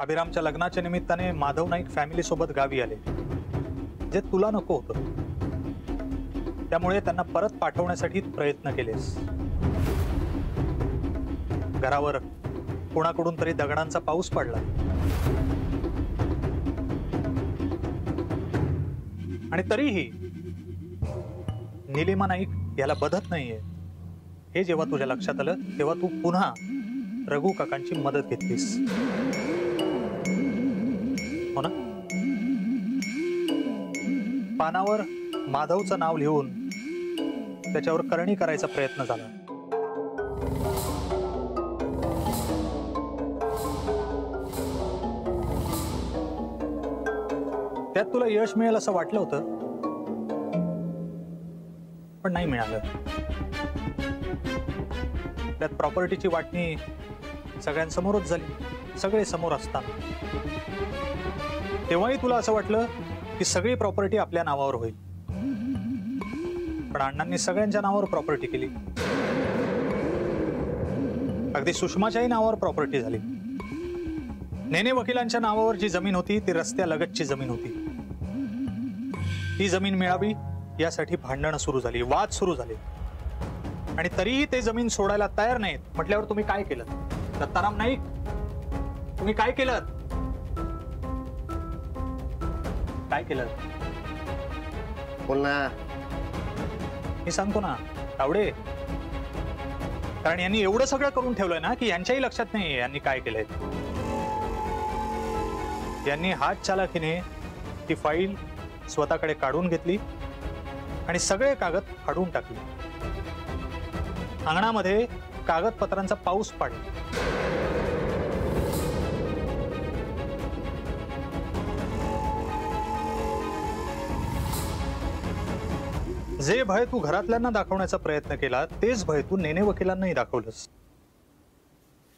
अभिरामच्या लग्नाच्या निमित्ताने माधव नाईक फॅमिली सोबत गावी आले, जे तुला नको होतं. त्यामुळे त्यांना परत पाठवण्यासाठी प्रयत्न केलेस. घरावर कोणाकडून तरी दगडांचा पाऊस पडला आणि तरीही निलिमा नाईक याला बधत नाहीये हे जेव्हा तुझ्या लक्षात आलं तेव्हा तू पुन्हा रघु काकांची मदत घेतलीस, हो ना? पानावर माधवचं नाव लिहून त्याच्यावर करणी करायचा प्रयत्न झाला. त्यात तुला यश मिळेल असं वाटलं होतं, पण नाही मिळालं. त्यात प्रॉपर्टीची वाटणी सगळ्यांसमोरच झाली, सगळे समोर असताना. तेव्हाही तुला असं वाटलं की सगळी प्रॉपर्टी आपल्या नावावर होईल, पण अण्णांनी सगळ्यांच्या नावावर प्रॉपर्टी केली. अगदी सुषमाच्याही नावावर प्रॉपर्टी झाली. नेने वकिलांच्या नावावर जी जमीन होती ती रस्त्यालगतची जमीन होती. ती जमीन मिळावी यासाठी भांडणं सुरू झाली, वाद सुरू झाले, आणि तरीही ते जमीन सोडायला तयार नाहीत. म्हटल्यावर तुम्ही काय केलं? दत्ताराम नाईक, तुम्ही काय केलं? काय केलं? बोल ना. मी सांगतो ना तावडे, कारण यांनी एवढं सगळं करून ठेवलंय ना की यांच्याही लक्षात नाही यांनी काय केलंय. यांनी हात चालाखीने ती फाईल स्वतःकडे काढून घेतली आणि सगळे कागद फाडून टाकले. अंगणामध्ये कागदपत्रांचा पाऊस पडला. जे भय तू घरातल्यांना दाखवण्याचा प्रयत्न केला तेच भय तू नेने वकिलांनाही दाखवलंस.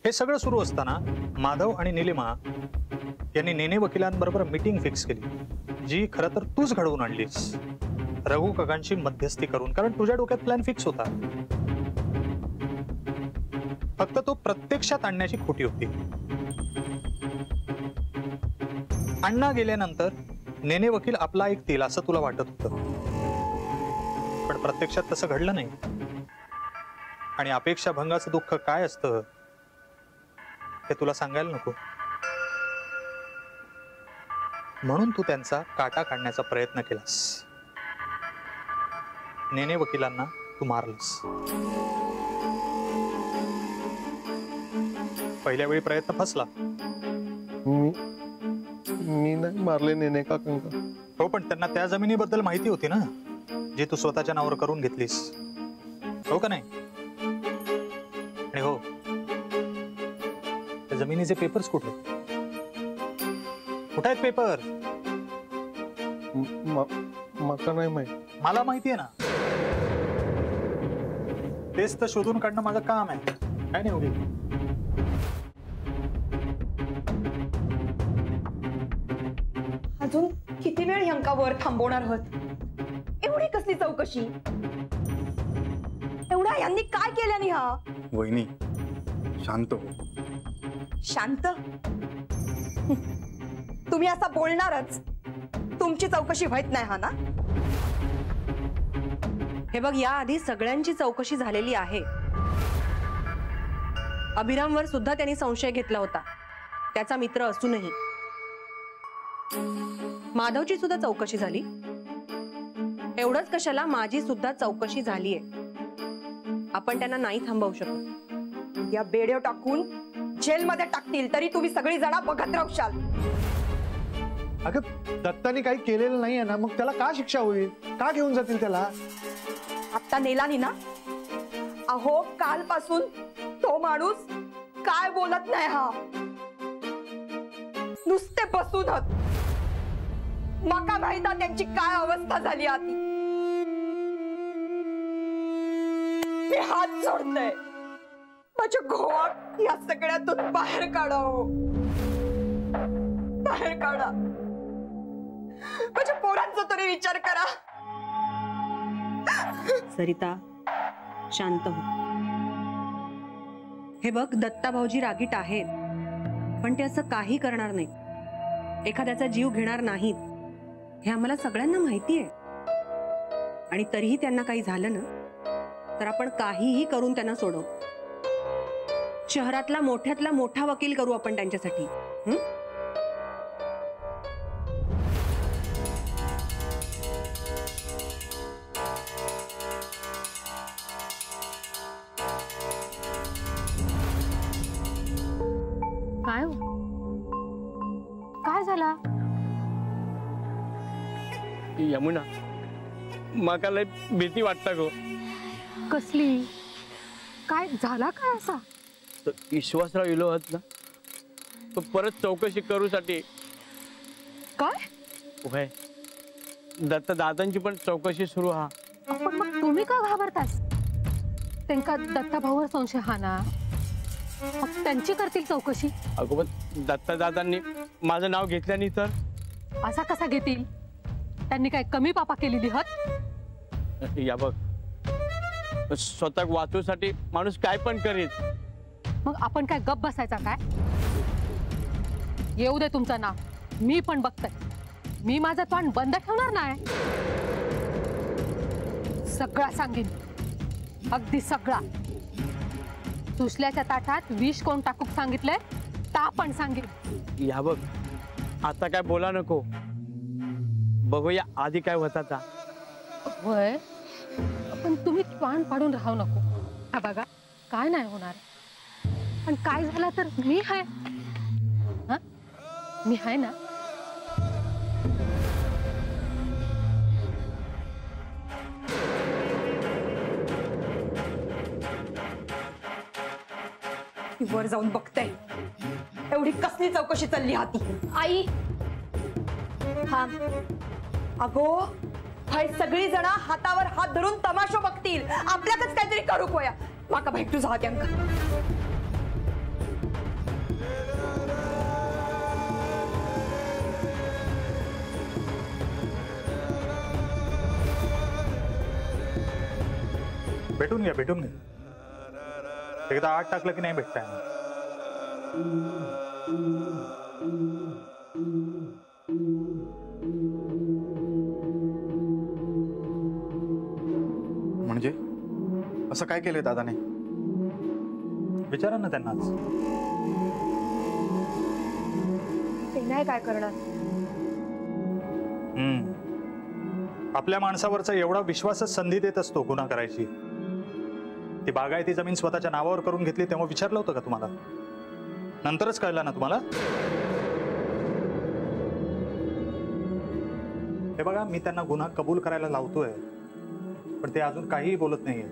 हे सगळं सुरू असताना माधव आणि निलिमा यांनी नेने वकिलांबरोबर मीटिंग फिक्स केली, जी खरं तर तूच घडवून आणलीस रघु काकांची मध्यस्थी करून. कारण तुझ्या डोक्यात प्लॅन फिक्स होता, फक्त तो प्रत्यक्षात आणण्याची खोटी होती. अण्णा गेल्यानंतर नेने वकील आपला ऐकतील असं तुला वाटत होतं, पण प्रत्यक्षात तसं घडलं नाही. आणि अपेक्षा भंगाचं दुःख काय असतं हे तुला सांगायला नको, म्हणून तू त्यांचा काटा काढण्याचा प्रयत्न केलास. नेने वकिलांना तू मारलंस. पहिल्या वेळी प्रयत्न फसला. मी नाही मारले नेने काकांना. हो, पण त्यांना त्या जमिनीबद्दल माहिती होती ना, जी तू स्वतःच्या नावावर करून घेतलीस, हो का नाही? आणि हो, त्या जमिनीचे पेपर्स कुठे कुठे आहेत पेपर? मला नाही माहिती. मला माहिती आहे ना, तेच तर शोधून काढणं माझं काम आहे. काय नाही एवढी. अजून किती वेळ ह्यांकावर थांबवणार आहोत? एवढी कसली चौकशी? एवढा यांनी काय केलं नाही? हा वहिनी शांत हो. शांत? तुम्ही असं बोलणारच. तुमची चौकशी व्हायत नाही हा ना? हे बघ, याआधी सगळ्यांची चौकशी झालेली आहे. अभिरामवर सुद्धा त्यांनी संशय घेतला होता, त्याचा मित्र असूनही. माधवची सुद्धा चौकशी झाली. एवढंच कशाला, माझी सुद्धा चौकशी झालीये. आपण त्यांना नाही थांबवू शकत. या बेड्या टाकून जेलमध्ये टाकतील तरी तुम्ही सगळी जण बघत राहशाल. अगं दत्तानी काही केलेलं नाहीये ना, मग त्याला का शिक्षा होईल? का घेऊन जातील त्याला? आता नेला नाही ना? अहो, कालपासून तो माणूस काय बोलत नाही. हा नुसते बसूनच. मका माहित त्यांची काय अवस्था झाली आधी. मी हात जोडते. माझ्या घोट या सगळ्यातून बाहेर काढा. बाहेर काढा. माझ्या पोरांचा तरी विचार करा. सरिता, शांत हो. हे बघ, दत्ता भाऊजी रागीट आहेत. पण ते असं काही करणार नाही, एखाद्याचा जीव घेणार नाहीत, हे आम्हाला सगळ्यांना माहिती आहे. आणि तरीही त्यांना काही झालं ना तर आपण काहीही करून त्यांना सोडवू. शहरातला मोठ्यातला मोठा वकील करू आपण त्यांच्यासाठी. काय हो? काय झाला? यमुना, माका लय भीती वाटता गो. कसली? काय झाला काय असा? तो विश्वासराव इलो होत ना, तो परत चौकशी करूसाठी. काय? होय, दत्ता दादांची पण चौकशी सुरू हा. पण मग तुम्ही का घाबरतास? त्यांका दत्ता भाऊवर संशय हा ना, मग त्यांची करतील चौकशी. अगो पण दत्ता दादांनी माझं नाव घेतल्याने तर. असा कसा घेतील? त्यांनी काय कमी पापा केलेली हत? या बघ, स्वतः वाचूसाठी माणूस काय पण करीत. मग आपण काय गप बसायचा काय? येऊ दे तुमचं नाव, मी पण बघते. मी माझं तोंड बंद ठेवणार नाही. सगळा सांगेन, अगदी सगळा. सुशल्याच्या ताटात विष कोण टाकूक सांगितलंय ता पण सांगेन. या बघ, आता काय बोला नको, बघूया आधी काय होता ता. होय, पण तुम्ही तोंड पाडून राहू नको. हा बघा, काय नाही होणार. पण काय झालं तर मी आहे. हा, मी आहे ना. वर जाऊन बघते एवढी कसली चौकशी चालली हाती. आई, हा अगो, हाय सगळी जण हातावर हात धरून तमाशा बघतील. आपल्याकच काहीतरी करू कोया. माका भेट तुझा हात अंक. भेटून घ्या, भेटून घ्या. एकदा आत टाकलं की नाही भेटताय. म्हणजे असं काय केलंय दादाने? विचारा ना त्यांनाच. ते नाही काय करणार. आपल्या माणसावरचा एवढा विश्वासच संधी देत असतो गुन्हा करायची. ती बागायती जमीन स्वतःच्या नावावर करून घेतली तेव्हा विचारलं होतं का तुम्हाला? नंतरच कळलं ना तुम्हाला? हे बघा, मी त्यांना गुन्हा कबूल करायला लावतोय, पण ते अजून काहीही बोलत नाहीये.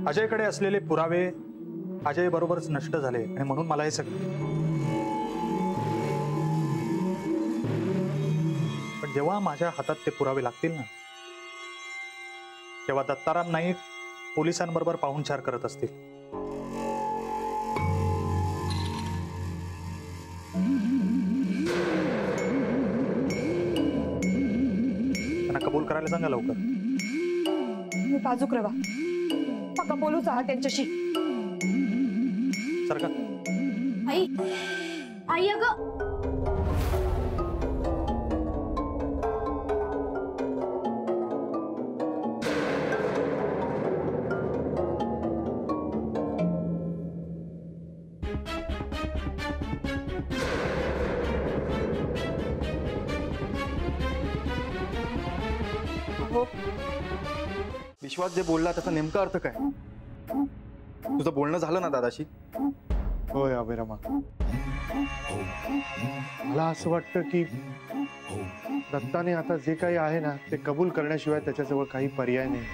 अजयकडे असलेले पुरावे अजय बरोबरच नष्ट झाले आणि म्हणून मला हे सगळं. पण जेव्हा माझ्या हातात ते पुरावे लागतील ना, तेव्हा दत्ताराम नाईक पोलिसांबरोबर पाहुणचार करत असतील. त्यांना कबूल करायला सांगा लवकर. मी बाजूक रवा. पक्का बोलूच आहात त्यांच्याशी. सर का आई, आई अगं, विश्वास जे बोलला त्याचा नेमका अर्थ काय? तुझं बोलणं झालं ना दादाशी? होय अभिरमा, मला असं वाटतं की दत्ताने आता जे काही आहे ना ते कबूल करण्याशिवाय त्याच्याजवळ काही पर्याय नाही.